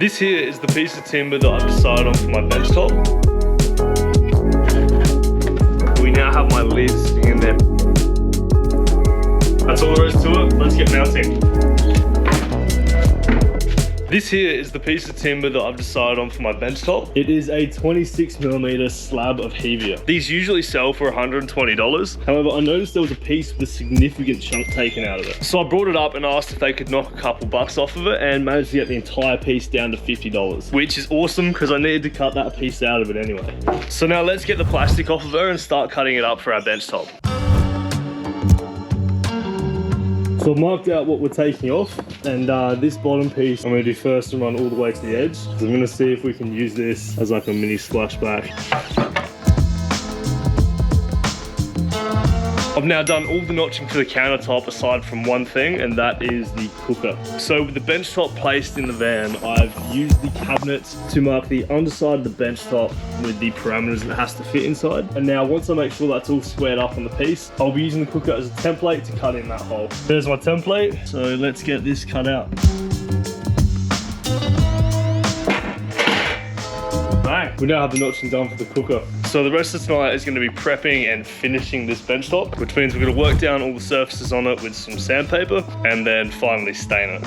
This here is the piece of timber that I've decided on for my bench top. We now have my lid sitting in there. That's all there is to it. Let's get mounting. This here is the piece of timber that I've decided on for my bench top. It is a 26mm slab of Hevia. These usually sell for $120. However, I noticed there was a piece with a significant chunk taken out of it. So I brought it up and asked if they could knock a couple bucks off of it and managed to get the entire piece down to $50, which is awesome because I needed to cut that piece out of it anyway. So now let's get the plastic off of her and start cutting it up for our bench top. So I've marked out what we're taking off, and this bottom piece I'm going to do first and run all the way to the edge. So I'm going to see if we can use this as like a mini splashback. I've now done all the notching for the countertop aside from one thing, and that is the cooker. So with the bench top placed in the van, I've used the cabinets to mark the underside of the bench top with the parameters it has to fit inside. And now once I make sure that's all squared up on the piece, I'll be using the cooker as a template to cut in that hole. There's my template, so let's get this cut out. Bang! We now have the notching done for the cooker. So the rest of tonight is going to be prepping and finishing this bench top, which means we're going to work down all the surfaces on it with some sandpaper and then finally stain it.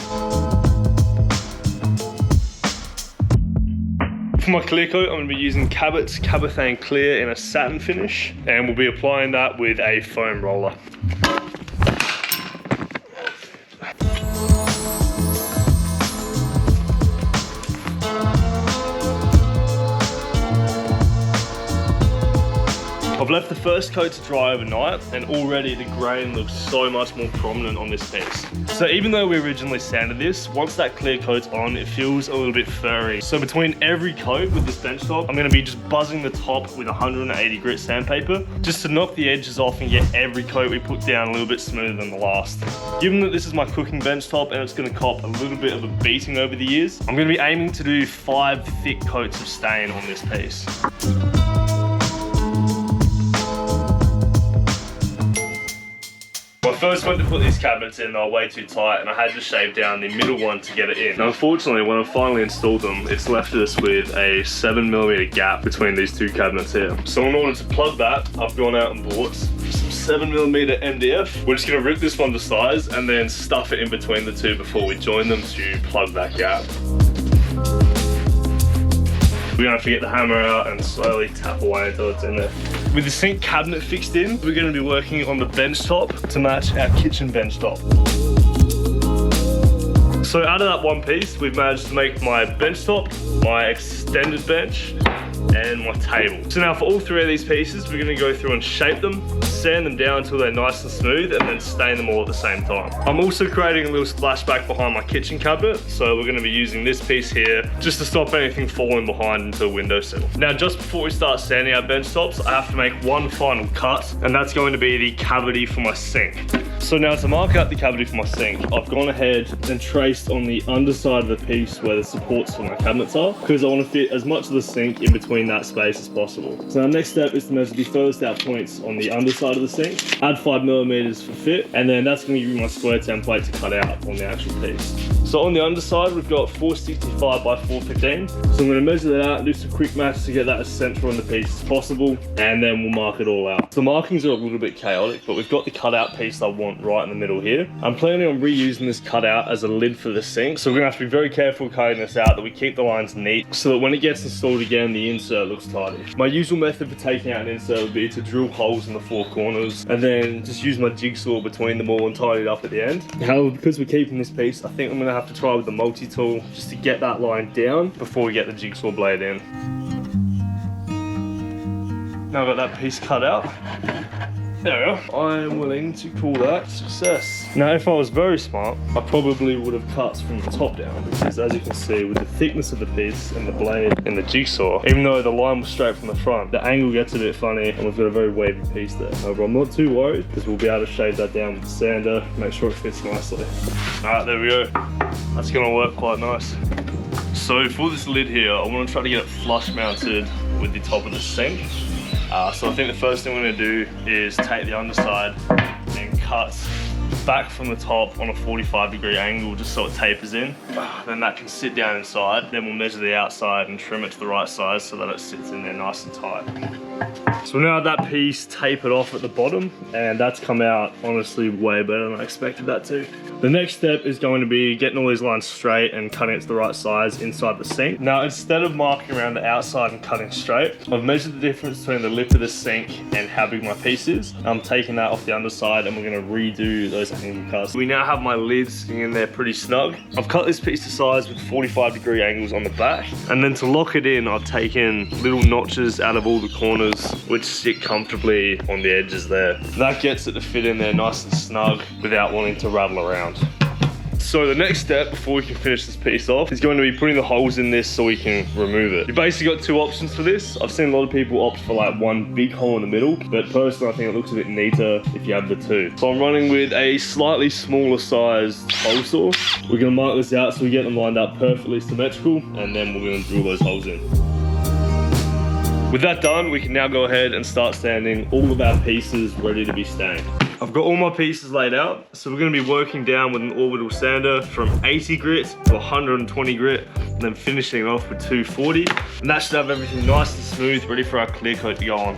For my clear coat, I'm going to be using Cabot's Cabothane Clear in a satin finish, and we'll be applying that with a foam roller. I've left the first coat to dry overnight, and already the grain looks so much more prominent on this piece. So even though we originally sanded this, once that clear coat's on, it feels a little bit furry. So between every coat with this bench top, I'm going to be just buzzing the top with 180 grit sandpaper, just to knock the edges off and get every coat we put down a little bit smoother than the last. Given that this is my cooking bench top and it's going to cop a little bit of a beating over the years, I'm going to be aiming to do 5 thick coats of stain on this piece. When I first went to put these cabinets in, they were way too tight and I had to shave down the middle one to get it in. Now, unfortunately, when I finally installed them, it's left us with a 7mm gap between these two cabinets here. So in order to plug that, I've gone out and bought some 7mm MDF. We're just going to rip this one to size and then stuff it in between the two before we join them to plug that gap. We're going to have to get the hammer out and slowly tap away until it's in there. With the sink cabinet fixed in, we're going to be working on the bench top to match our kitchen bench top. So out of that one piece, we've managed to make my bench top, my extended bench, and my table. So now for all 3 of these pieces, we're going to go through and shape them, sand them down until they're nice and smooth, and then stain them all at the same time. I'm also creating a little splashback behind my kitchen cabinet, so we're going to be using this piece here just to stop anything falling behind into the windowsill. Now, just before we start sanding our bench tops, I have to make one final cut, and that's going to be the cavity for my sink. So now to mark out the cavity for my sink, I've gone ahead and traced on the underside of the piece where the supports for my cabinets are, because I want to fit as much of the sink in between that space as possible. So our next step is to measure the furthest out points on the underside of the sink, add 5mm for fit, and then that's going to give me my square template to cut out on the actual piece. So on the underside, we've got 465 by 415. So I'm going to measure that out and do some quick maths to get that as central on the piece as possible, and then we'll mark it all out. The markings are a little bit chaotic, but we've got the cutout piece I want right in the middle here. I'm planning on reusing this cutout as a lid for the sink, so we're going to have to be very careful cutting this out, that we keep the lines neat, so that when it gets installed again, the insert looks tidy. My usual method for taking out an insert would be to drill holes in the 4 corners, and then just use my jigsaw between them all and tidy it up at the end. However, because we're keeping this piece, I think I'm going to have to try with the multi-tool just to get that line down before we get the jigsaw blade in. Now I've got that piece cut out. There we go. I'm willing to call that success. Now, if I was very smart, I probably would have cut from the top down, because as you can see, with the thickness of the piece and the blade and the jigsaw, even though the line was straight from the front, the angle gets a bit funny and we've got a very wavy piece there. However, I'm not too worried because we'll be able to shave that down with the sander, make sure it fits nicely. All right, there we go. That's gonna work quite nice. So for this lid here, I want to try to get it flush mounted with the top of the sink. So I think the first thing we're going to do is take the underside and cut back from the top on a 45-degree angle just so it tapers in. Then that can sit down inside. Then we'll measure the outside and trim it to the right size so that it sits in there nice and tight. So we now have that piece tapered off at the bottom, and that's come out honestly way better than I expected that to. The next step is going to be getting all these lines straight and cutting it to the right size inside the sink. Now, instead of marking around the outside and cutting straight, I've measured the difference between the lip of the sink and how big my piece is. I'm taking that off the underside and we're going to redo those angle cuts. We now have my lid sitting in there pretty snug. I've cut this piece to size with 45-degree angles on the back, and then to lock it in, I've taken little notches out of all the corners which sit comfortably on the edges there. That gets it to fit in there nice and snug without wanting to rattle around. So the next step before we can finish this piece off is going to be putting the holes in this so we can remove it. You basically got two options for this. I've seen a lot of people opt for like one big hole in the middle, but personally I think it looks a bit neater if you have the two. So I'm running with a slightly smaller sized hole saw. We're going to mark this out so we get them lined up perfectly symmetrical, and then we're going to drill those holes in. With that done, we can now go ahead and start sanding all of our pieces ready to be stained. I've got all my pieces laid out, so we're going to be working down with an orbital sander from 80 grit to 120 grit, and then finishing it off with 240. And that should have everything nice and smooth, ready for our clear coat to go on.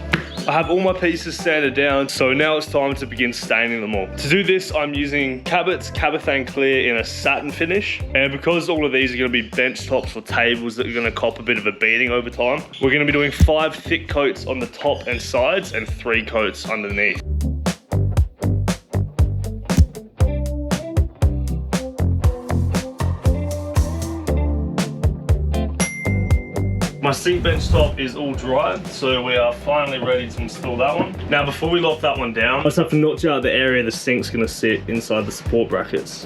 I have all my pieces sanded down, so now it's time to begin staining them all. To do this, I'm using Cabot's Cabothane Clear in a satin finish. And because all of these are going to be bench tops for tables that are going to cop a bit of a beating over time, we're going to be doing 5 thick coats on the top and sides and 3 coats underneath. My sink bench top is all dry, so we are finally ready to install that one. Now, before we lock that one down, I just have to notch out the area the sink's gonna sit inside the support brackets.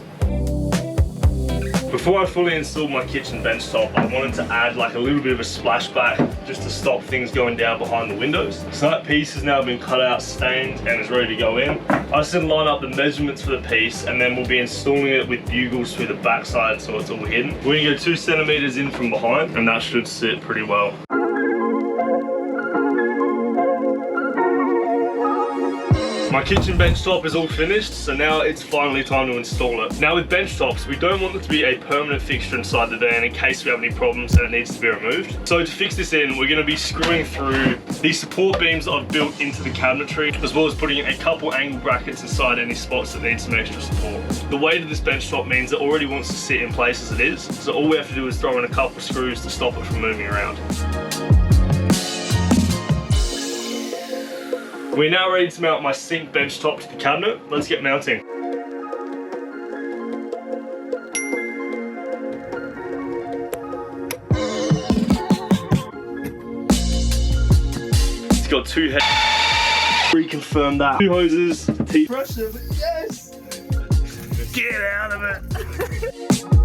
Before I fully installed my kitchen bench top, I wanted to add like a little bit of a splashback just to stop things going down behind the windows. So that piece has now been cut out, stained, and is ready to go in. I just need to line up the measurements for the piece, and then we'll be installing it with bugles through the backside so it's all hidden. We're gonna go 2 centimeters in from behind, and that should sit pretty well. My kitchen bench top is all finished, so now it's finally time to install it. Now with bench tops, we don't want it to be a permanent fixture inside the van in case we have any problems and it needs to be removed. So to fix this in, we're going to be screwing through these support beams I've built into the cabinetry, as well as putting a couple angle brackets inside any spots that need some extra support. The weight of this bench top means it already wants to sit in place as it is, so all we have to do is throw in a couple of screws to stop it from moving around. We're now ready to mount my sink bench top to the cabinet. Let's get mounting. It's got 2 heads. Reconfirm that. 2 hoses. Pressure, yes! Get out of it!